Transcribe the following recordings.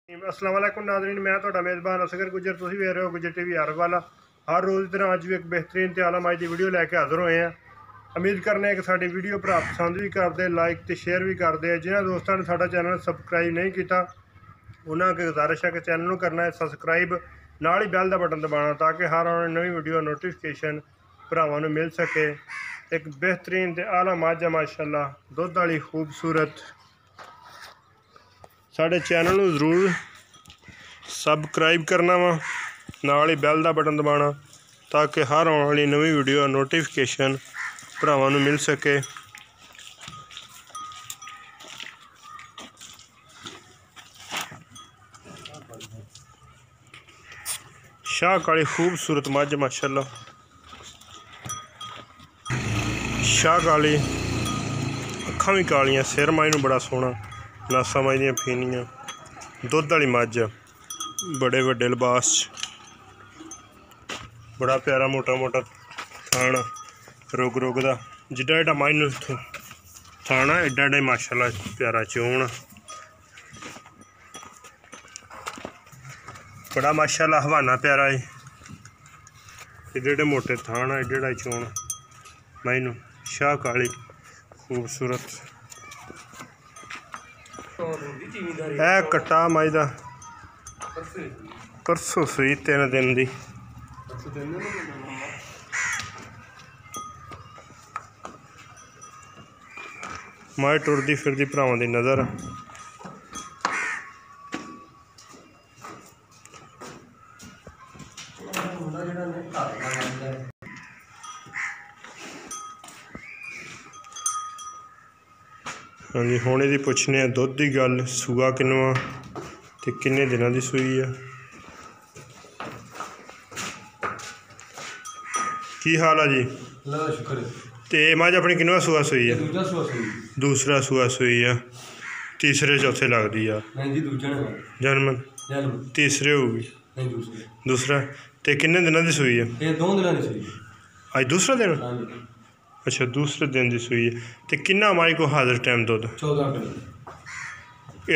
अस्सलाम वालेकुम नाज़रीन, मैं ਤੁਹਾਡਾ मेज़बान असगर गुजर। तुसीं ਵੇਖ ਰਹੇ हो गुजर टीवी हर वाला। हर रोज़ की तरह अज भी एक बेहतरीन ते आला मज की वीडियो लैके हाज़र होए हैं। उम्मीद करने कि साडी वीडियो भरा पसंद भी करते, लाइक तो शेयर भी करते हैं। जिन्होंने दोस्तों ने साडा चैनल सबसक्राइब नहीं किया उन्होंने अगे गुजारिश है कि चैनल को करना है सबसक्राइब, नाल ही बैल का बटन दबाना ताकि हर आने नवी वीडियो नोटिफिकेशन भरावां नूं मिल सके। एक बेहतरीन ते आला मज है माशाअल्लाह, दुध वाली खूबसूरत। साढ़े चैनल को जरूर सबसक्राइब करना वा, नाल ही बैल का बटन दबाना ताकि हर आने वाली नवी वीडियो नोटिफिकेशन भरावां नूं मिल सके। शाह काली खूबसूरत मज माशाअल्लाह, शाह काली, अखां भी कालियां, सिर मज नूं बड़ा सोहना, नासा मज दियां फीनियां, दुध वाली मज, बड़े वड्डे लिबास, बड़ा प्यारा मोटा मोटा थान, रुग रुग दा, जिड्डा एड्डा मज नूं थान है एड्डा एड्डा माशाअल्लाह प्यारा चोण, बड़ा माशाअल्लाह हवाना प्यारा है। एड्डे एड्डे मोटे थान है, एड्डे एड्डा चोण मज नूं, शाह काली खूबसूरत। है कट्टा मज दा परसों सूई 3 दिन दी। मज टुरदी फिरदी भरावां दी नज़र। हाँ जी, हुण इहदी पुछने दुध की गल, सूआ किन्नवा ते किन्ने दिनां दी सूई है। की हाल है जी? ते मज अपनी किन्नवा सूआ सूई है? दूसरा सूआ सूई है। तीसरे चौथे लगती है जन्म? तीसरे होगी दूसरा। ते किन्ने दिनां दी सूई है? अज दूसरा दिन? अच्छा, दूसरे दिन की सूई है। तो किन्ना माई को हाजिर टाइम दुध? 14 किलो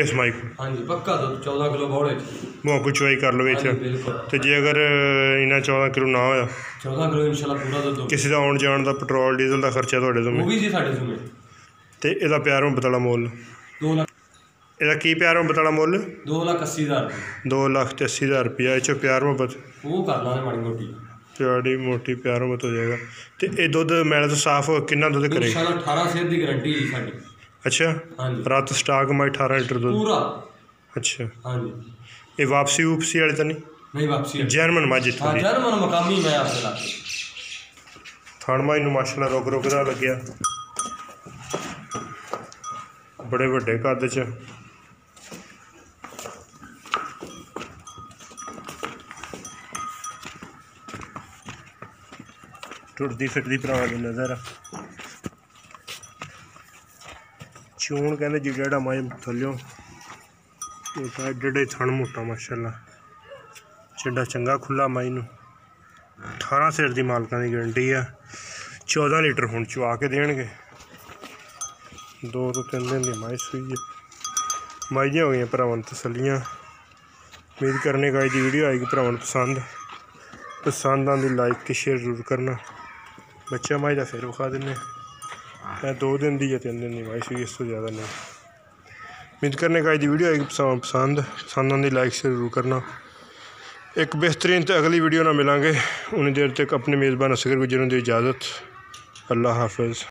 इस माई को? हाँ जी, पक्का दुध 14 किलो बौड़े को चुवाई कर लो इत्थे। तो जे अगर इन्ना 14 किलो ना होया? 14 किलो इंशाल्लाह पूरा दुध। किसी का आउण जाण दा पेट्रोल डीजल का खर्चा तुहाडे जुम्मे? वो भी जी साडे जुम्मे। ते इहदा प्यार मुहब्बत वाला मुੱਲ? 2 लाख। इहदा की प्यार मुहब्बत वाला मुੱਲ? 2,80,000 रुपये। 2,80,000 रुपया। इस प्यार मुहब्बत वो कर लाने माड़ी मोटी, प्यारी मोटी प्यार मुहब्बत हो जाएगा। तो ये दुध मैले तो साफ कितना दुध करेगा? इंशाल्लाह 18 सेहत की गारंटी है साडी। अच्छा, हाँ जी, रात स्टॉक में 18 लीटर दुध पूरा। अच्छा, हाँ जी। ये वापसी वूपसी वाले तो नहीं? नहीं वापसी। जर्मन मज इत्थों दी? जर्मन मकामी मैं आपके लाके। थान मज नूं माशाअल्लाह रुग रुग दा लग्या, बड़े वड्डे कद च। टुरदी फिरदी भरावां दी नज़र। चोण कहते जिड्डा एड्डा मज थल्लों मोटा, एड्डे एड्डे थन मोटा माशाअल्लाह, चिड्डा चंगा खुला मज नूं। 18 सिर की मालकां की गारंटी है। 14 लीटर हुण चवा के देणगे। 2 तो 3 दिन की मज सूई है। मजियां हो गई भरावां तसल्लियां। उम्मीद करने का अज की वीडियो आएगी भरावां पसंद आंदी लाइक तो शेयर जरूर करना। बच्चा मज का फिर विखा दें, 2 दिन की या 3 दिन की मज सूई, इस तो ज़्यादा नहीं। उम्मीद करने का अज की वीडियो आएगी पसंद आंदी लाइक शेयर जरूर करना। एक बेहतरीन तो अगली वीडियो ना मिलांगे, उन्नी देर तक अपने मेज़बान असगर गुजर दी इजाज़त। अल्लाह हाफिज़।